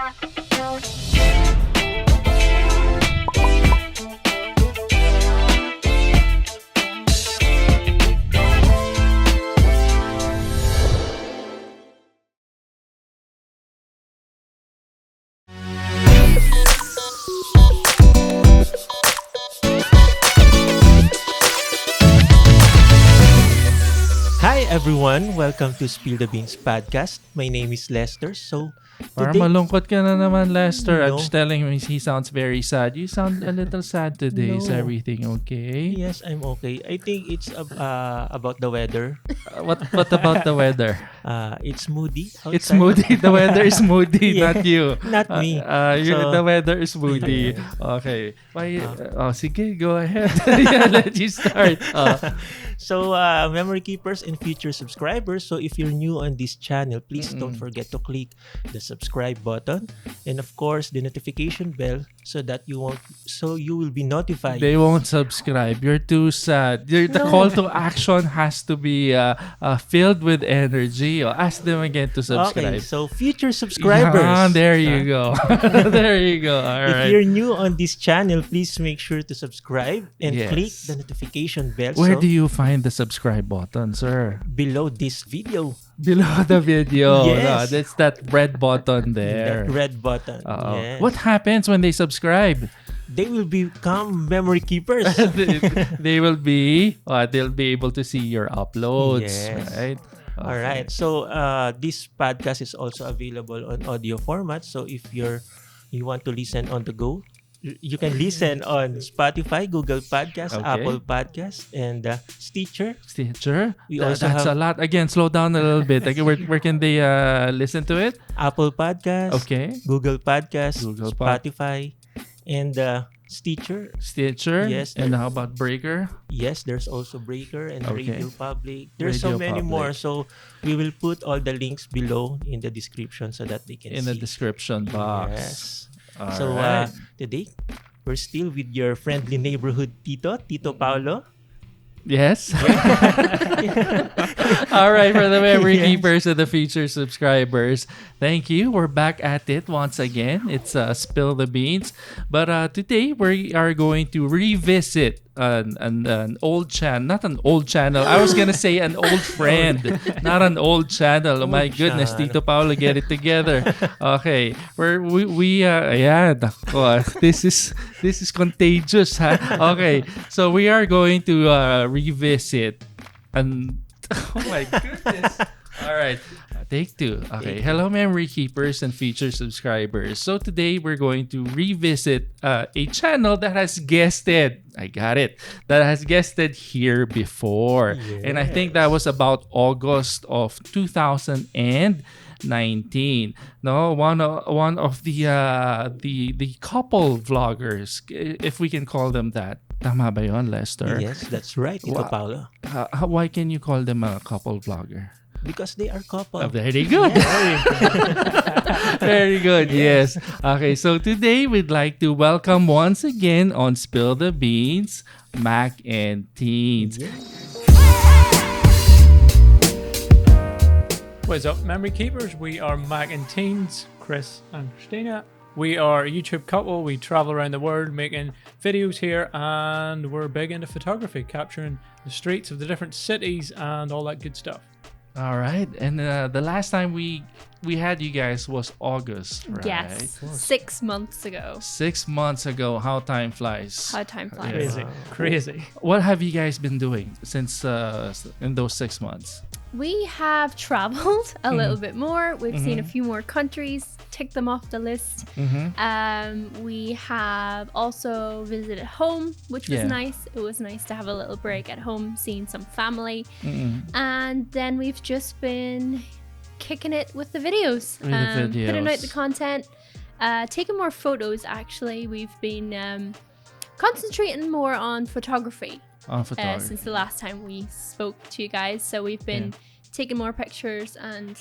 Hi everyone, welcome to Spill the Beans podcast. My name is Lester. So Parang today, malungkot ka na naman, Lester. I'm No. just telling him he sounds very sad. You sound a little sad today. Is No. everything okay? yes, I'm okay. I think it's about the weather. What about the weather? It's moody outside. It's moody. The weather is moody, Yeah, not you. not me. The weather is moody. Okay. Why? Sige, go ahead. Yeah, let you start. So, memory keepers and future subscribers. So, if you're new on this channel, please don't forget to click the subscribe button and of course the notification bell so you will be notified. They won't subscribe. You're too sad. The call to action has to be filled with energy. Ask them again to subscribe. Okay, so future subscribers. Yeah, there you go. There you go. All If right. you're new on this channel, please make sure to subscribe and Yes. click the notification bell Where do you find the subscribe button, sir? below this video. Below the video. Yes. No, that's that red button there. That red button. Uh-oh. Yes. What happens when they subscribe? They will become memory keepers. They will be they'll be able to see your uploads, Yes. right? All right. So this podcast is also available on audio format. So if you want to listen on the go, you can listen on Spotify, Google Podcasts, Okay. Apple Podcasts, and Stitcher. Stitcher. We also That's have- a lot. Again, slow down a little bit. Like, where can they listen to it? Apple Podcasts, Okay. Google Podcasts, Google Pod- Spotify, and Stitcher. Stitcher. Yes, And how about Breaker? Yes, there's also Breaker and Okay. Radio Public. There's so Radio many more. Public. So we will put all the links below in the description so that they can In see. the description box. Yes. All So right. today we're still with your friendly neighborhood Tito Paolo. Yes. All right, for the memory Yes. keepers and the future subscribers, thank you. We're back at it once again. It's Spill the Beans. But today we are going to revisit an old channel. Not an old channel. I was going to say an old friend, not an old channel. Oh my Old goodness, channel. Tito Paolo, get it together. Okay. This is contagious, huh? Okay. So we are going to revisit and oh my goodness. All right. Take two. Okay. Hello, memory keepers and featured subscribers. So today we're going to revisit a channel that has guested. I got it. That has guested here before. And I think that was about August of 2019. No, one of the couple vloggers, if we can call them that. Tama ba yun, Lester? Yes, that's right, Tito Wow. Paolo. Why can you call them a couple vlogger? Because they are couple. Very good. Very good. Yes. Okay. So today we'd like to welcome once again on Spill the Beans, Mac and Teens. What's up, memory keepers? We are Mac and Teens, Chris and Christina. We are a YouTube couple. We travel around the world making videos here, and we're big into photography, capturing the streets of the different cities and all that good stuff. All right. And the last time we had you guys was August, right? Yes, 6 months ago. 6 months ago. How time flies. How time flies. Crazy, crazy. What have you guys been doing since in those 6 months? We have traveled a little bit more. We've seen a few more countries, ticked them off the list. We have also visited home, which was Yeah. nice. It was nice to have a little break at home, seeing some family. And then we've just been kicking it with the videos. With the Putting out videos. the content, taking more photos actually. We've been concentrating more on photography. On photography. Since the last time we spoke to you guys. So we've been taking more pictures and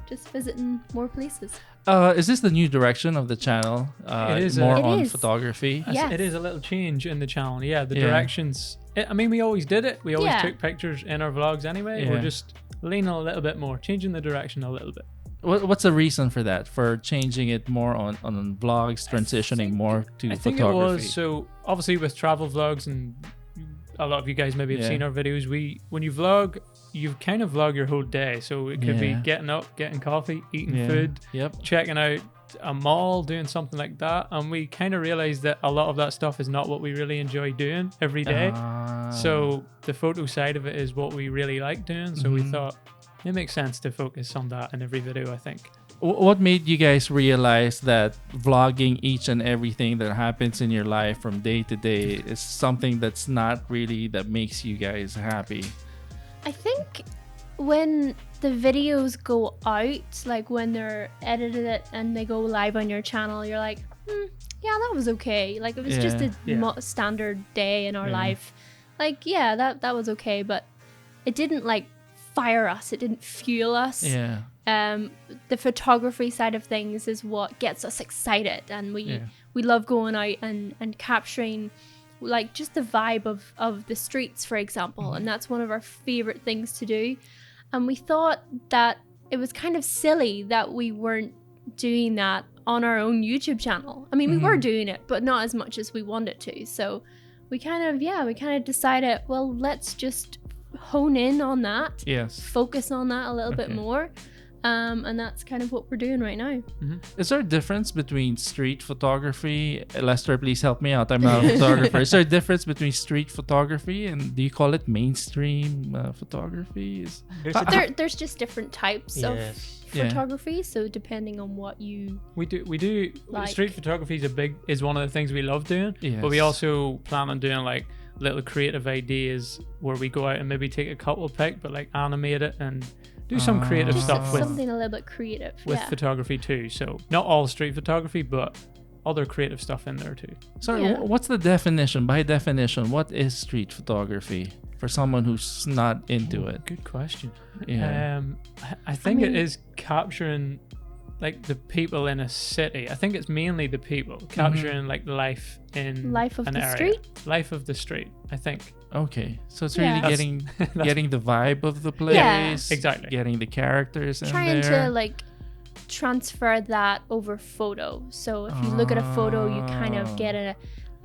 just visiting more places. Is this the new direction of the channel? It is, more It on is. photography. Yes. It is a little change in the channel. Yeah, the Yeah. directions. I mean, we always did it. We always Yeah. took pictures in our vlogs anyway. Yeah. We're just leaning a little bit more, changing the direction a little bit. what's the reason for that? For changing it more on vlogs, transitioning more to I think photography? it was so obviously with travel vlogs, and a lot of you guys maybe have Yeah. seen our videos. When you vlog, you kind of vlog your whole day. So it could be Yeah. getting up, getting coffee, eating Yeah. food, Yep. checking out a mall, doing something like that. And we kind of realized that a lot of that stuff is not what we really enjoy doing every day. Ah. So the photo side of it is what we really like doing. So we Mhm. thought it makes sense to focus on that in every video, I think. What made you guys realize that vlogging each and everything that happens in your life from day to day is something that's not really that makes you guys happy? I think when the videos go out, like when they're edited and they go live on your channel, you're like, yeah, that was okay. Like it was just a Yeah. standard day in our Yeah. life. Like, yeah, that was okay, but it didn't like fire us. It didn't fuel us. Yeah. The photography side of things is what gets us excited, and we love going out and capturing like just the vibe of the streets, for example, and that's one of our favorite things to do. And we thought that it was kind of silly that we weren't doing that on our own YouTube channel. I mean, we were doing it, but not as much as we wanted to. So we kind of decided, well, let's just hone in on that, Yes. focus on that a little bit Okay. more. And that's kind of what we're doing right now. Is there a difference between street photography? Lester, please help me out. I'm not a photographer. Is there a difference between street photography and do you call it mainstream photography? There's just different types of Yes. Yeah. photography, so depending on what you We do Like- street photography is one of the things we love doing. Yes. But we also plan on doing like little creative ideas where we go out and maybe take a couple pic, but like animate it and do some creative Just stuff with something a little bit creative. Yeah. photography too. So not all street photography, but other creative stuff in there too. Sorry, Yeah. what's the definition? By definition, what is street photography for someone who's not into it? Good question. Yeah. I think mean- it is capturing like the people in a city. I think it's mainly the people capturing like life in Life of an the area. street? Life of the street. I think. Okay, so it's Yeah. really That's- getting the vibe of the place, Yeah. Exactly. getting the characters in Trying there. to like transfer that over photo. So if you look at a photo, you kind of get a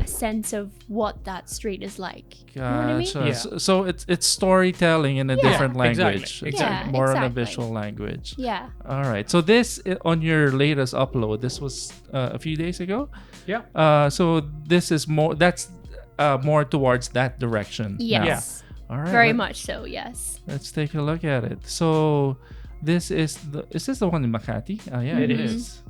sense of what that street is like. You know what I mean? Gotcha. Yeah. So it's storytelling in a Yeah. different Exactly, language. It's exactly. more on a exactly. visual language. Yeah. All right. So this on your latest upload, this was a few days ago. Yeah. So this is more. That's more towards that direction. now. Yes. All right. Very much so. Yes. Let's take a look at it. So this is this the one in Makati? Oh yeah, It it is. is.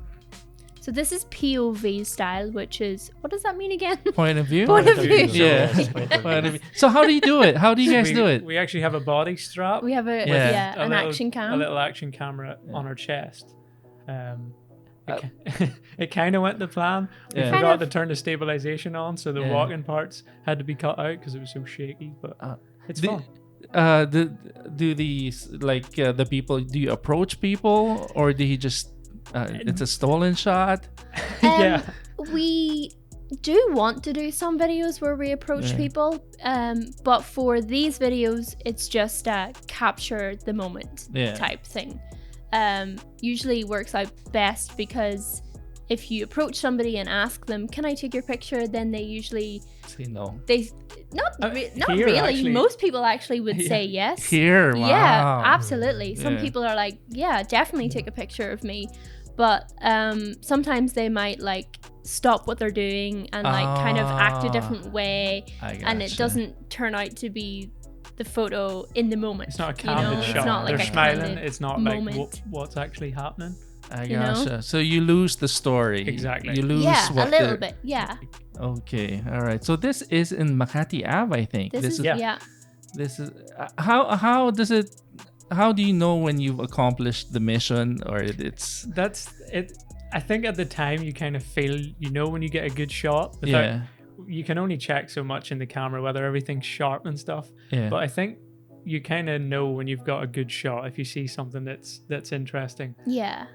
So this is POV style, which is, what does that mean again? Point of view. Point of view. Yeah. Yes, point of Point of view. view. So how do you do it? How do you guys do it? We actually have a body strap. We have Yeah. a an little- action A cam. little action camera on our chest. It kind of went to plan. We Yeah. forgot Kind to of. turn the stabilization on, so the Yeah. walking parts had to be cut out because it was so shaky. But it's Do- fun. do these like the people? Do you approach people or do you just? It's a stolen shot. Yeah. We do want to do some videos where we approach Yeah. people, but for these videos, it's just capture the moment Yeah. type thing. Usually works out best because if you approach somebody and ask them, "Can I take your picture?" then they usually Say no. not Here, really. actually- Most people actually would Yeah. say yes. Here. Wow. Yeah, absolutely. Some Yeah. people are like, yeah, definitely take a picture of me. But sometimes they might like stop what they're doing and like kind of act a different way, and it gotcha. doesn't turn out to be the photo in the moment. It's not a you know? candid It's shot. not like They're a smiling. candid It's not moment. like what's actually happening. I you know? gotcha. So you lose the story. Exactly. You lose Yeah, what a little the- bit. Yeah. Okay. All right. So this is in Makati Ave, I think. This is Yeah. yeah. This is how does it? How do you know when you've accomplished the mission or it's? That's it. I think at the time you kind of feel, when you get a good shot. Without, Yeah. You can only check so much in the camera whether everything's sharp and stuff. Yeah. But I think you kind of know when you've got a good shot if you see something that's interesting. Yeah.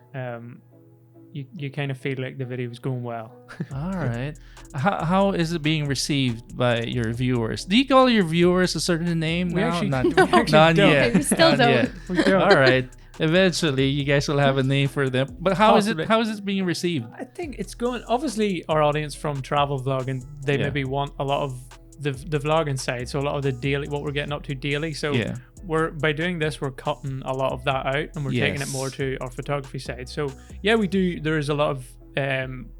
You kind of feel like the video is going well. All right. How is it being received by your viewers? Do you call your viewers a certain name We now? actually- Not, we actually not don't. yet. We still Not don't. yet. We don't. All right. Eventually, you guys will have a name for them. But how is Possibly. it? How is it being received? I think it's going. Obviously, our audience from travel vlogging, they Yeah. maybe want a lot of the vlogging side, so a lot of the daily, what we're getting up to daily. So Yeah. we're by doing this, we're cutting a lot of that out, and we're taking it Yes. more to our photography side. So yeah, we do. There is a lot of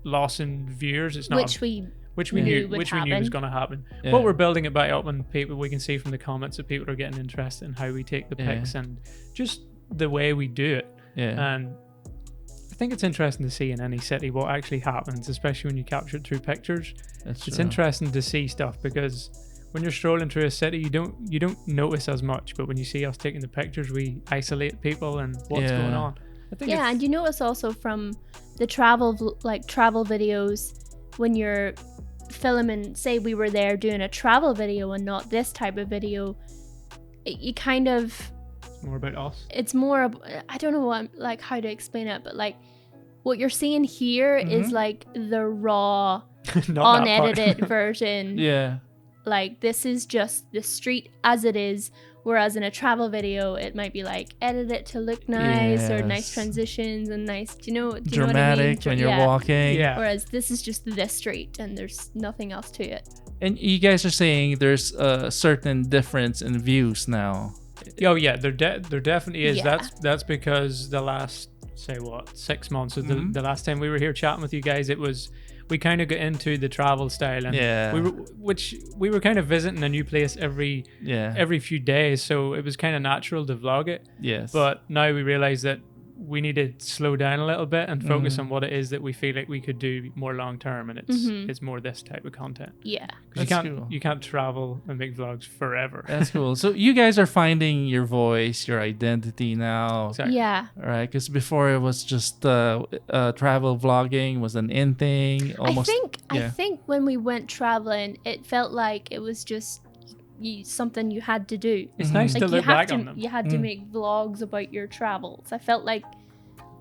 loss in viewers. It's not which we which we Yeah. knew Knew would which we knew was happen. going to happen. Yeah. But we're building it back up, and people, we can see from the comments that people are getting interested in how we take the Yeah. pics and just the way we do it. Yeah. And I think it's interesting to see in any city what actually happens, especially when you capture it through pictures. That's It's true. interesting to see stuff because when you're strolling through a city, you don't notice as much, but when you see us taking the pictures, we isolate people and what's Yeah. going on. I think yeah, it's- and you notice also from the travel videos when you're filming, say we were there doing a travel video and not this type of video, you kind of, it's more about us. it's more, I don't know what, like how to explain it, but like what you're seeing here is like the raw, Not that part. unedited version. Yeah. Like this is just the street as it is, whereas in a travel video it might be like edit it to look nice or nice Yes. transitions and nice, do you know what I mean? Dramatic when you're Yeah. walking. Yeah. Whereas this is just the street and there's nothing else to it. And you guys are saying there's a certain difference in views now. Oh yeah, there definitely is. Yeah. That's because the last, say what, 6 months, or Mhm. the last time we were here chatting with you guys, it was, we kind of got into the travel style, and Yeah. we were kind of visiting a new place every Yeah. few days, so it was kind of natural to vlog it. Yes. But now we realize that we need to slow down a little bit and focus Mhm. on what it is that we feel like we could do more long term, and it's Mhm. it's more this type of content. Yeah. 'Cause That's cool. you can't travel and make vlogs forever. That's cool. So you guys are finding your voice, your identity now. Exactly. Yeah. Right, because before it was just travel vlogging was an in thing. Almost. I yeah. think when we went traveling, it felt like it was just something you had to do. It's Mhm. nice Like to you look have back to, on them. you had to Mm. make vlogs about your travels. I felt like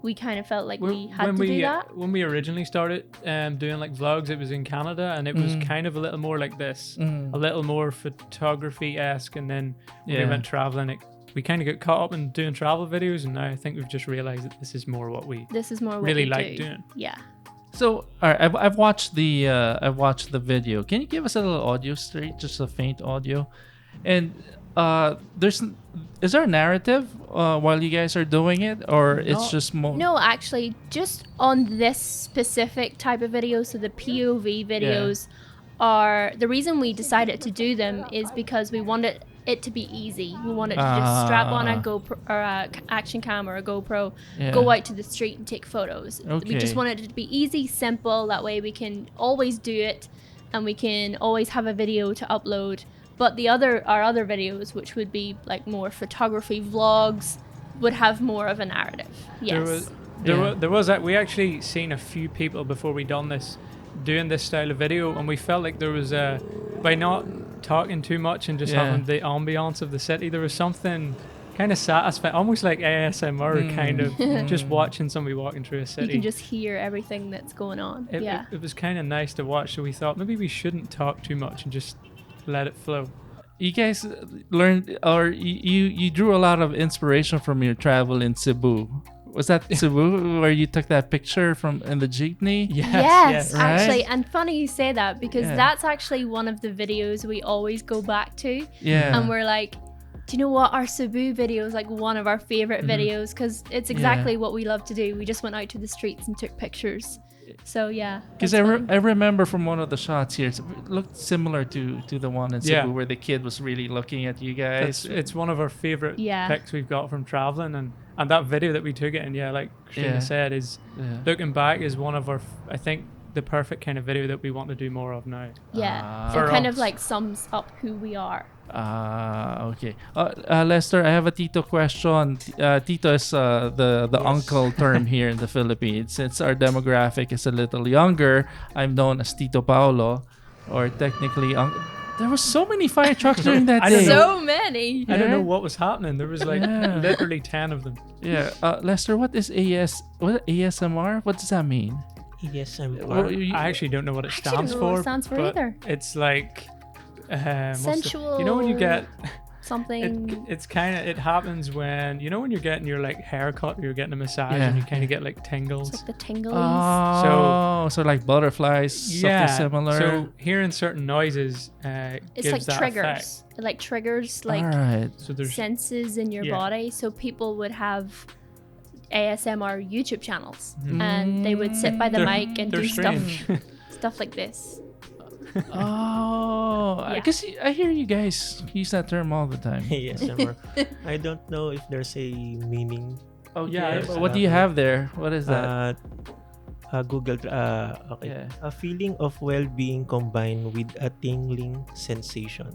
we kind of felt like we had when to do that. when we originally started doing like vlogs, it was in Canada, and it was Mm. kind of a little more like this, a Mm. little more photography-esque, and then when Yeah. we went traveling, we kind of got caught up in doing travel videos, and now I think we've just realized that this is more what we This is more what really we like do. doing. Yeah. So, all right, I've watched the video. Can you give us a little audio straight, just a faint audio? And is there a narrative while you guys are doing it, or it's No. just more? No, actually, just on this specific type of video, so the POV videos are the reason we decided to do them is because we wanted it to be easy. We wanted to just strap on a GoPro or a action cam or a GoPro, Yeah. go out to the street and take photos. We Okay. just wanted it to be easy, simple. That way we can always do it, and we can always have a video to upload. But our other videos, which would be like more photography vlogs, would have more of a narrative. Yes. There was that we actually seen a few people before we done this doing this style of video, and we felt like there was by not talking too much and just Yeah. having the ambiance of the city, there was something kind of satisfying, almost like ASMR kind of, just watching somebody walking through a city. You can just hear everything that's going on. It was kind of nice to watch, so we thought maybe we shouldn't talk too much and just let it flow. You guys learned, or you drew a lot of inspiration from your travel in Cebu. Was that Cebu where you took that picture from in the jeepney? Yes, Right? actually, and funny you say that because Yeah. that's actually one of the videos we always go back to, Yeah. and we're like, do you know what? Our Cebu video is like one of our favorite videos because it's exactly what we love to do. We just went out to the streets and took pictures. So yeah, Because that's fun. I remember from one of the shots here, it looked similar to the one in Cebu Yeah. where the kid was really looking at you guys. It's one of our favorite Yeah. pics we've got from traveling, and that video that we took it in, like Christina Yeah. said, is Yeah. looking back is one of our I think the perfect kind of video that we want to do more of now. Yeah, For it kind us. of like sums up who we are. Okay. Lester, I have a Tito question. Tito is the uncle term here in the Philippines. Since our demographic is a little younger, I'm known as Tito Paolo, or technically, there were so many fire trucks during that I don't day. know. So many. I don't know Yeah. what was happening. There was like Yeah. literally 10 of them. Yeah. Lester, what is ASMR? What does that mean? ASMR. Well, you- I actually don't know what it actually don't stands know what for. it stands for but either. It's like what's the- Sensual. you know when you get something. It's kind of, it happens when, you know, when you're getting your like haircut or you're getting a massage Yeah. and you kind of get like tingles. It's like the tinglies. Oh, so like butterflies, something similar. So hearing certain noises It's gives like that triggers. effect. It like triggers like All right. So there's senses in your Yeah. body. So people would have ASMR YouTube channels, Mhm. and they would sit by the They're- mic and they're do strange. stuff like this. Oh, Yeah. because I hear you guys use that term all the time. ASMR. I don't know if there's a meaning. Okay. Yeah, but what do you have there? What is that? Google. Okay. Yeah. A feeling of well-being combined with a tingling sensation.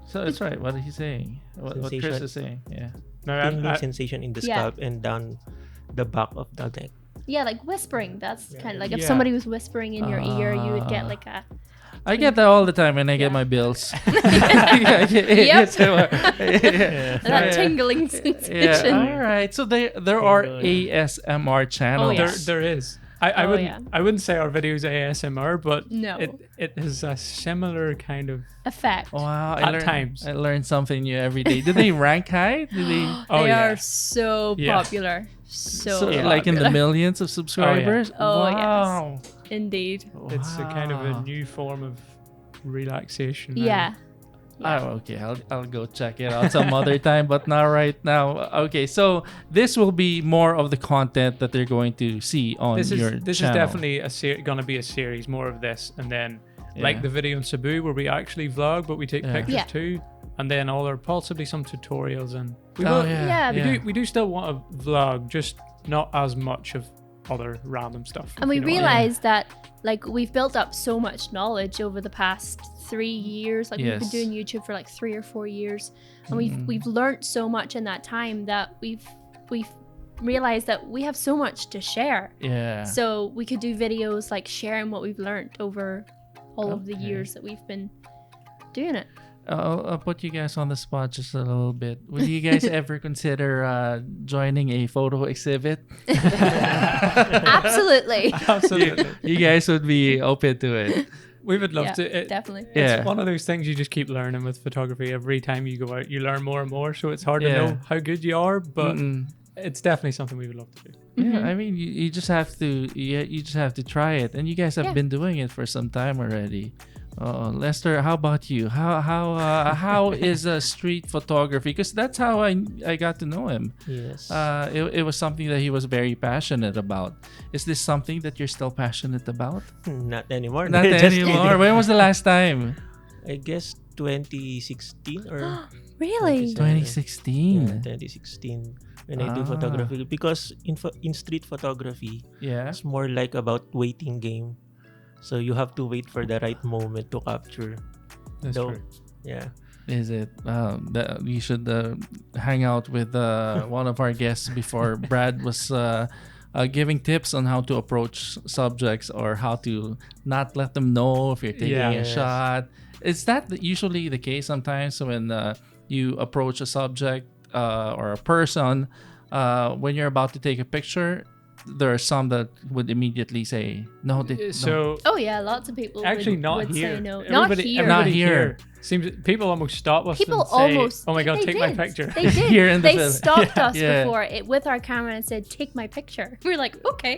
So that's right. What are you saying? What Chris Sensation. is saying? Yeah. No, Tingling sensation in the Yeah. scalp and down the back of the neck. Yeah, like whispering. That's Yeah. kind of like if Yeah. somebody was whispering in your ear, you would get like a. I get that all the time when I get Yeah. my bills. Yep. Yeah. That tingling Yeah. sensation. All right. So there are Tingling. ASMR channels. Oh, yeah. there is. I Oh, wouldn't yeah. I wouldn't say our videos ASMR, but No. it has a similar kind of Effect. Wow. At times. I learn something new every day. Do they rank high? Do they? Oh, They yeah. are so Yeah. popular. So, So, Yeah. like in the popular. millions of subscribers? Oh, yes. Wow. Indeed. it's a kind of a Wow. new form of relaxation. Yeah. Oh, okay. I'll go check it out some other time, but not right now. Okay, so this will be more of the content that they're going to see on This your is channel. definitely going to be a series, more of this, and then like Yeah. the video in Cebu where we actually vlog, but we take Yeah. pictures Yeah. too, and then all our possibly some tutorials, and we Oh, will, yeah. Yeah, we do still want to vlog, just not as much of other random stuff. And we if you know what I mean. realized that like we've built up so much knowledge over the past 3 years. Like we've been Yes. doing YouTube for like 3 or 4 years, and Mm. we've learned so much in that time that we've realized that we have so much to share. Yeah. So we could do videos like sharing what we've learned over all of the Okay. years that we've been doing it. I'll put you guys on the spot just a little bit. Would you guys ever consider joining a photo exhibit? Absolutely. Absolutely, You guys would be open to it. we would love Yeah, to. definitely. Yeah. It's one of those things you just keep learning with photography. Every time you go out, you learn more and more. So it's hard to Yeah. know how good you are, but Mm-mm. it's definitely something we would love to do. Yeah, I mean, you just have to you just have to try it, and you guys have Yeah. been doing it for some time already. Lester, how about you? How is street photography? Because that's how I got to know him. Yes. It was something that he was very passionate about. Is this something that you're still passionate about? Not anymore. Not Just anymore. kidding. When was the last time? I guess 2016 or Really? 2016. 2016 when I do Ah. photography, because in street photography Yeah. it's more like about waiting game, so you have to wait for the right moment to capture. That's Though- true. Yeah. Is it? We should hang out with one of our guests before. Brad was giving tips on how to approach subjects or how to not let them know if you're taking Yeah. a Yes. shot. Is that usually the case sometimes when you approach a subject or a person when you're about to take a picture? There are some that would immediately say no. No. So Oh yeah, lots of people actually, would, not would here. say no. Everybody, Not here. Not everybody here. Seems people almost stop us. People and say, almost. "Oh my god, they take my did. picture." They did. Here in the they Philippines. stopped us Yeah. before with our camera and said, "Take my picture." We were like, "Okay."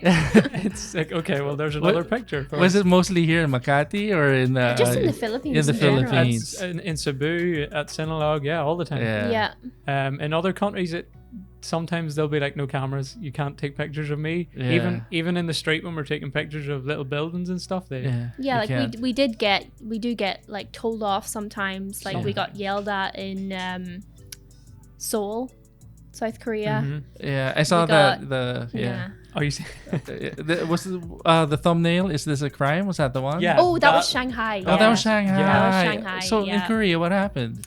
It's like, okay, well, there's another picture. For Was us. it mostly here in Makati or in Just in the Philippines. in the general. Philippines? in Cebu, at Sinulog, yeah, all the time. Yeah. Yeah. In other countries, sometimes they'll be like, no cameras, you can't take pictures of me. Yeah. Even in the street when we're taking pictures of little buildings and stuff, they Yeah. Yeah, you like can't. we do get like told off sometimes. Like we got yelled at in Seoul, South Korea. Mhm. Yeah, I saw We got- the Yeah. Oh, you see, was the thumbnail? Is this a crime? Was that the one? Yeah. Oh, that was That- Shanghai. Oh, that was Shanghai. That was Shanghai, So in yeah. Korea, what happened?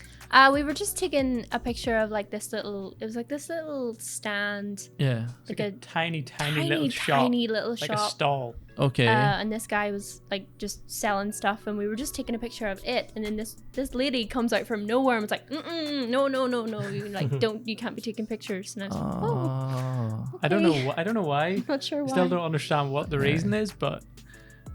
We were just taking a picture of like this little. It was like this little stand, Yeah. like a tiny tiny, little shop, tiny little like a shop. stall. Okay. And this guy was like just selling stuff, and we were just taking a picture of it. And then this lady comes out from nowhere and was like, "No, you like you can't be taking pictures." And I was like, "Oh, Oh. I don't okay." know. I don't know why. Not sure why. Still don't understand what the reason is, but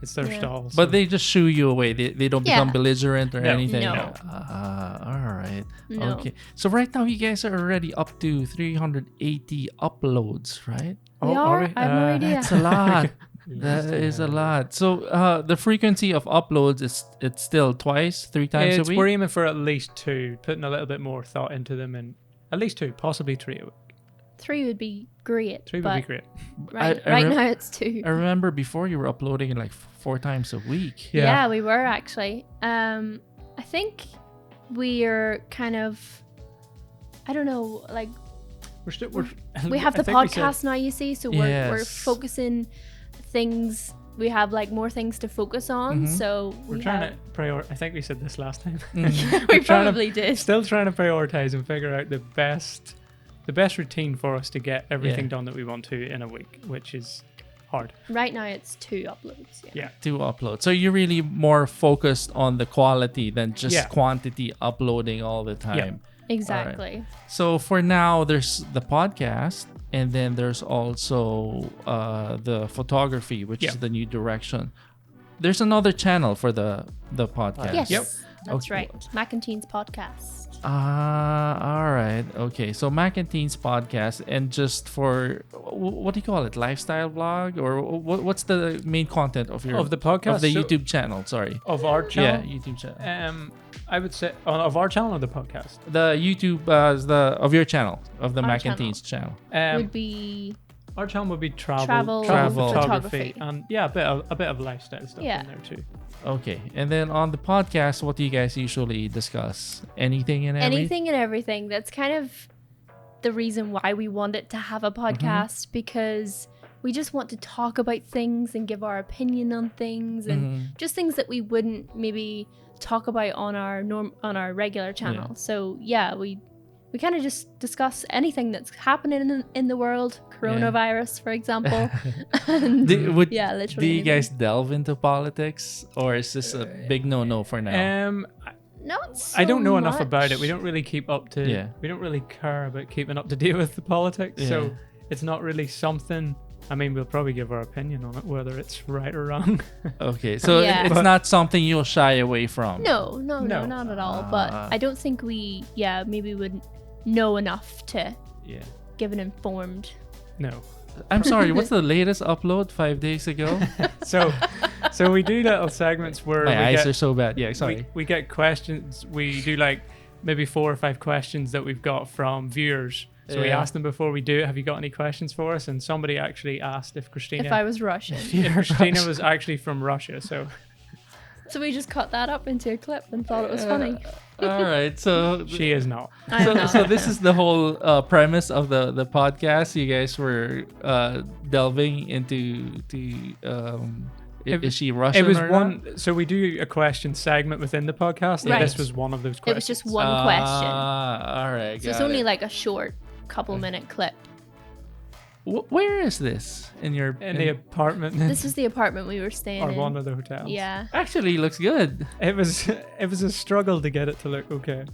It's their Yeah. stall. So. But they just shoo you away. They don't become Yeah. belligerent or No. anything. No. All right. No. Okay. So right now you guys are already up to 380 uploads, right? We Oh, are. we? I have no idea. That's a lot. Yes, That is a yeah. lot. So the frequency of uploads is it's still twice, 3 times a week. We're aiming for at least 2, putting a little bit more thought into them, and at least 2, possibly 3 a week. 3 would be great. 3 would but be great. Right, I right rem- now it's 2. I remember before you were uploading like 4 times a week. Yeah, we were actually. I think we're kind of, I don't know, like we have the podcast now, you see, so we're Yes. focusing things. We have like more things to focus on, so We're trying to prioritize. I think we said this last time. we we're trying to- probably did. Still trying to prioritize and figure out the best routine for us to get everything Yeah. done that we want to in a week, which is hard. Right now it's 2 uploads. Yeah. Yeah. 2 uploads. So you're really more focused on the quality than just Yeah. quantity uploading all the time. Exactly. So for now, there's the podcast, and then there's also the photography, which Yeah. is the new direction. There's another channel for the podcast. Yes. Yep. That's Okay. right. Mac and Teens podcast. All right. Okay. So Mac and Teens podcast, and just for what do you call it? Lifestyle vlog, or what's the main content of your Of the podcast? of the So- YouTube channel? Sorry. Of our channel? Yeah, YouTube channel. I would say of our channel or the podcast. The YouTube of your channel, of the Our Mac and channel. Teens channel. Would be Our channel would be travel Travel. photography, and yeah, a bit of lifestyle stuff Yeah. in there too. Okay. And then on the podcast, what do you guys usually discuss? Anything and everything? anything and everything. That's kind of the reason why we wanted to have a podcast, because we just want to talk about things and give our opinion on things, and just things that we wouldn't maybe talk about on our regular channel. Yeah. So yeah, we kind of just discuss anything that's happening in the world, coronavirus, for example. And Do yeah, literally. you anything. guys delve into politics, or is this a big no for now? Not so I don't know enough about it. We much. don't really keep up to. Yeah. We don't really care about keeping up to date with the politics. Yeah. So it's not really something. I mean, we'll probably give our opinion on it, whether it's right or wrong. Okay, so Yeah. it's not something you'll shy away from. No, No. not at all. But I don't think we, maybe would know enough to Yeah. give an informed. No. I'm sorry, what's the latest upload? 5 days ago? So we do little segments where My we eyes get, are so bad. Yeah, sorry. we get questions. We do like maybe 4 or 5 questions that we've got from viewers. So we Yeah. ask them before we do it, have you got any questions for us? And somebody actually asked if Christina, If I was Russian, if Christina was actually from Russia. So so we just cut that up into a clip and thought it was funny. All right, so she is not. I so, know. so this is the whole premise of the podcast. You guys were delving into is she Russian It was or one. So we do a question segment within the podcast, and Right. this was one of those It questions. was just one question. All right, So it's got only it. like a short couple-minute clip. Where is this in your in the apartment This is the apartment we were staying or in. one of the hotels. Yeah. Actually, it looks good. It was a struggle to get it to look okay.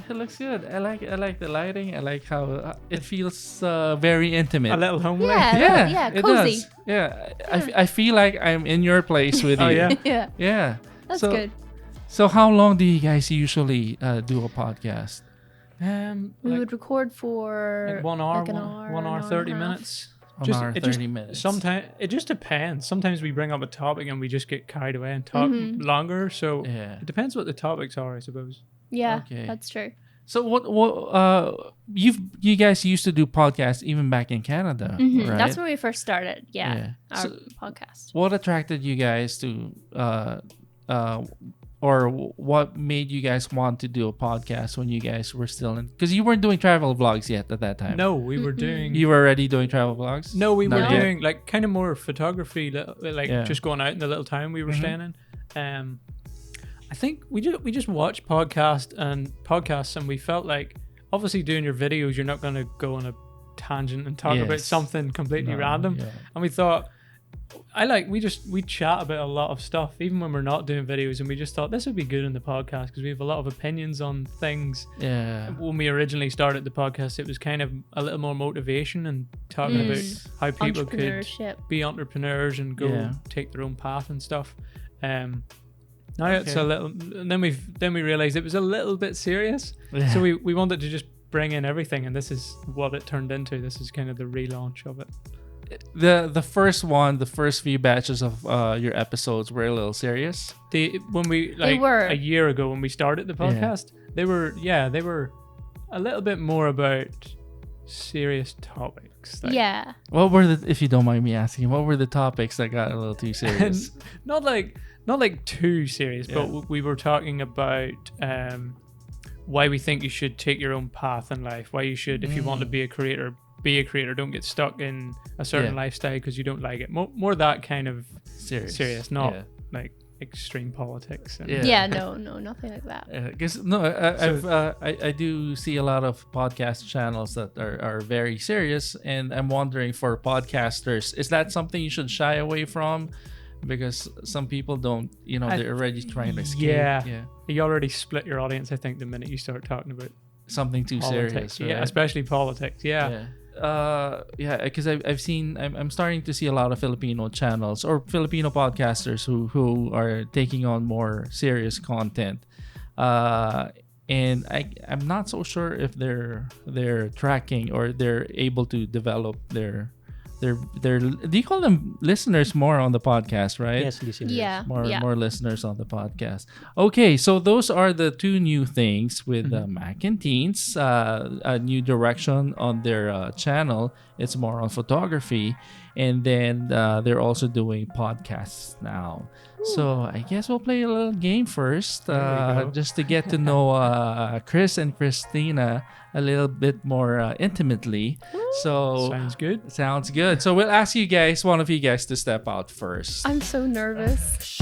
It looks good. I like the lighting. I like how it feels very intimate. A little homely. Yeah. Yeah, it cozy. does. Yeah, I feel like I'm in your place with you. Oh yeah. Yeah. Yeah. That's so, good. So how long do you guys usually do a podcast? We Like, would record for like 1 hour, like an one hour, and a 30 half. minutes. An hour, 30 minutes. Sometimes it just depends. Sometimes we bring up a topic and we just get carried away and talk longer. So Yeah. it depends what the topics are, I suppose. Yeah, Okay. that's true. So what you guys used to do podcasts even back in Canada, Mhm. right? That's when we first started. Yeah. Yeah. Our So- podcast. What attracted you guys to or what made you guys want to do a podcast when you guys were still in, because you weren't doing travel vlogs yet at that time? No, we were doing. You were already doing travel vlogs? No, we were Not yet? doing like kind of more photography, like Yeah. just going out in the little town we were staying in. I think we just watched podcasts and we felt like obviously doing your videos, you're not going to go on a tangent and talk about Yes. something completely No, random. yeah. And we thought we chat about a lot of stuff, even when we're not doing videos, and we just thought this would be good in the podcast because we have a lot of opinions on things. Yeah. When we originally started the podcast, it was kind of a little more motivation and talking about how people could Entrepreneurship. be entrepreneurs and go take their own path and stuff. Now it's a little, and then we realized it was a little bit serious. Yeah. So we wanted to just bring in everything, and this is what it turned into. This is kind of the relaunch of it. The first few batches of your episodes were a little serious. When we They were. a year ago when we started the podcast, they were a little bit more about serious topics. Like, Yeah. What were if you don't mind me asking, what were the topics that got a little too serious? not like too serious, but we were talking about why we think you should take your own path in life. Why you should, if you want to be a creator. Don't get stuck in a certain lifestyle because you don't like it. More that kind of serious, not like extreme politics. And No, nothing like that. Because I do see a lot of podcast channels that are very serious, and I'm wondering, for podcasters, is that something you should shy away from? Because some people don't, they're already trying to escape. Yeah. You already split your audience, I think, the minute you start talking about something too politics. serious. Right? Yeah, especially politics. Yeah. Because I'm starting to see a lot of Filipino channels or Filipino podcasters who are taking on more serious content, and I'm not so sure if they're tracking or they're able to develop their do you call them listeners more on the podcast, right? Yes, listeners. Yeah. More listeners on the podcast. Okay, so those are the two new things with Mac and Teens. A new direction on their channel. It's more on photography, and then they're also doing podcasts now. So I guess we'll play a little game first, just to get to know Chris and Christina a little bit more intimately. So Sounds good. So we'll ask one of you guys to step out first. I'm so nervous.